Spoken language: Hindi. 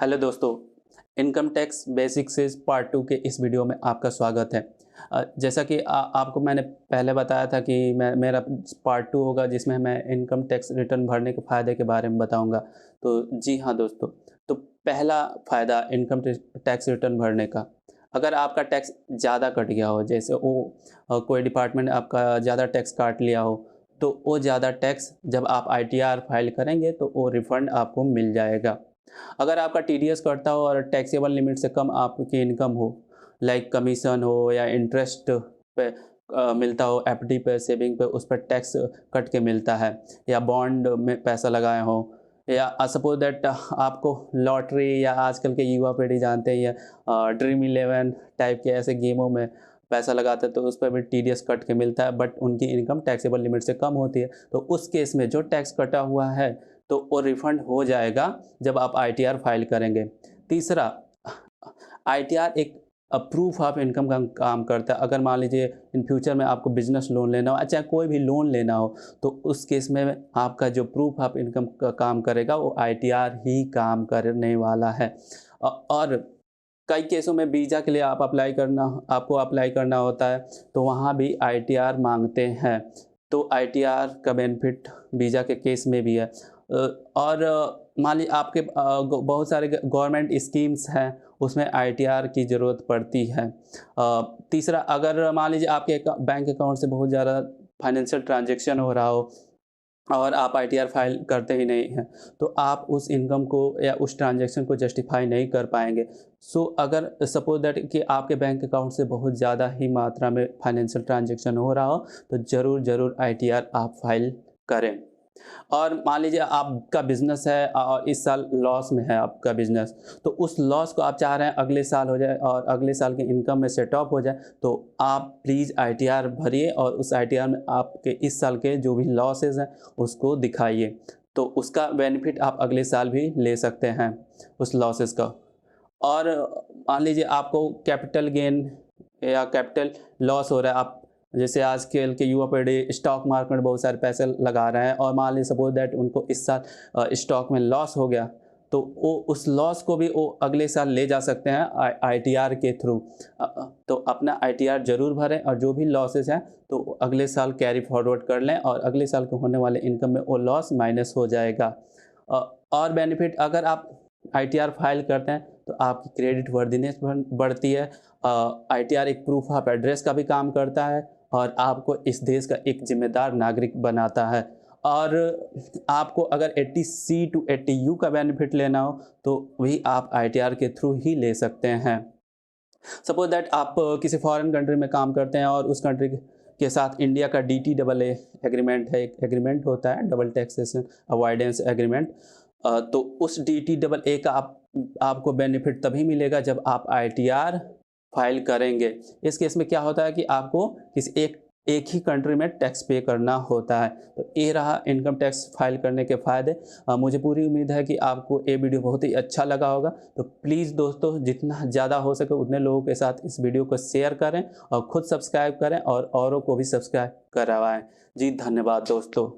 हेलो दोस्तों, इनकम टैक्स बेसिक्स पार्ट 2 के इस वीडियो में आपका स्वागत है। जैसा कि आपको मैंने पहले बताया था कि मेरा पार्ट 2 होगा जिसमें मैं इनकम टैक्स रिटर्न भरने के फ़ायदे के बारे में बताऊंगा। तो जी हाँ दोस्तों, तो पहला फ़ायदा इनकम टैक्स रिटर्न भरने का, अगर आपका टैक्स ज़्यादा कट गया हो, जैसे कोई डिपार्टमेंट आपका ज़्यादा टैक्स काट लिया हो, तो वो ज़्यादा टैक्स जब आप आईटीआर फाइल करेंगे तो वो रिफ़ंड आपको मिल जाएगा। अगर आपका टीडीएस कटता हो और टैक्सेबल लिमिट से कम आपकी इनकम हो, लाइक कमीशन हो या इंटरेस्ट पे मिलता हो, एफडी पे, सेविंग पे, उस पर टैक्स कट के मिलता है, या बॉन्ड में पैसा लगाए हो, या सपोज दैट आपको लॉटरी या आजकल के युवा पीढ़ी जानते ही है, ड्रीम इलेवन टाइप के ऐसे गेमों में पैसा लगाते हैं तो उस पर भी टीडीएस कट के मिलता है, बट उनकी इनकम टैक्सेबल लिमिट से कम होती है। तो उस केस में जो टैक्स कटा हुआ है तो वो रिफंड हो जाएगा जब आप आईटीआर फाइल करेंगे। तीसरा, आईटीआर एक प्रूफ ऑफ इनकम का काम करता है। अगर मान लीजिए इन फ्यूचर में आपको बिजनेस लोन लेना हो, चाहे कोई भी लोन लेना हो, तो उस केस में आपका जो प्रूफ ऑफ इनकम का काम करेगा वो आईटीआर ही काम करने वाला है। और कई केसों में वीज़ा के लिए आपको अप्लाई करना होता है, तो वहाँ भी आईटीआर मांगते हैं। तो आईटीआर का बेनिफिट वीज़ा के केस में भी है। और मान लीजिए आपके बहुत सारे गवर्नमेंट स्कीम्स हैं, उसमें आईटीआर की ज़रूरत पड़ती है। तीसरा, अगर मान लीजिए आपके बैंक अकाउंट से बहुत ज़्यादा फाइनेंशियल ट्रांजैक्शन हो रहा हो और आप आईटीआर फाइल करते ही नहीं हैं, तो आप उस इनकम को या उस ट्रांजैक्शन को जस्टिफाई नहीं कर पाएँगे। सो अगर सपोज़ दैट कि आपके बैंक अकाउंट से बहुत ज़्यादा ही मात्रा में फाइनेंशियल ट्रांजैक्शन हो रहा हो, तो ज़रूर आईटीआर आप फाइल करें। और मान लीजिए आपका बिज़नेस है और इस साल लॉस में है आपका बिज़नेस, तो उस लॉस को आप चाह रहे हैं अगले साल हो जाए और अगले साल की इनकम में सेट ऑफ हो जाए, तो आप प्लीज़ आईटीआर भरिए और उस आईटीआर में आपके इस साल के जो भी लॉसेस हैं उसको दिखाइए। तो उसका बेनिफिट आप अगले साल भी ले सकते हैं उस लॉसेस का। और मान लीजिए आपको कैपिटल गेन या कैपिटल लॉस हो रहा है, आप जैसे आजकल के युवा पीढ़ी स्टॉक मार्केट में बहुत सारे पैसे लगा रहे हैं और मान लीजिए सपोज दैट उनको इस साल स्टॉक में लॉस हो गया, तो वो उस लॉस को भी वो अगले साल ले जा सकते हैं आईटीआर के थ्रू। तो अपना आईटीआर ज़रूर भरें और जो भी लॉसेस हैं तो अगले साल कैरी फॉरवर्ड कर लें और अगले साल को होने वाले इनकम में वो लॉस माइनस हो जाएगा। और बेनिफिट, अगर आप आईटीआर फाइल करते हैं तो आपकी क्रेडिट वर्दीनेस बढ़ती है। आईटीआर एक प्रूफ ऑफ एड्रेस का भी काम करता है और आपको इस देश का एक जिम्मेदार नागरिक बनाता है। और आपको अगर 80C टू 80U का बेनिफिट लेना हो तो वही आप आईटीआर के थ्रू ही ले सकते हैं। सपोज दैट आप किसी फॉरेन कंट्री में काम करते हैं और उस कंट्री के साथ इंडिया का DTAA एग्रीमेंट है, एक एग्रीमेंट होता है, डबल टैक्सेशन अवॉइडेंस एग्रीमेंट। तो उस DTAA का आपको बेनिफिट तभी मिलेगा जब आप आईटीआर फाइल करेंगे। इस केस में क्या होता है कि आपको किसी एक ही कंट्री में टैक्स पे करना होता है। तो ये रहा इनकम टैक्स फाइल करने के फ़ायदे। मुझे पूरी उम्मीद है कि आपको ये वीडियो बहुत ही अच्छा लगा होगा। तो प्लीज़ दोस्तों, जितना ज़्यादा हो सके उतने लोगों के साथ इस वीडियो को शेयर करें और खुद सब्सक्राइब करें और औरों को भी सब्सक्राइब करवाएँ। जी धन्यवाद दोस्तों।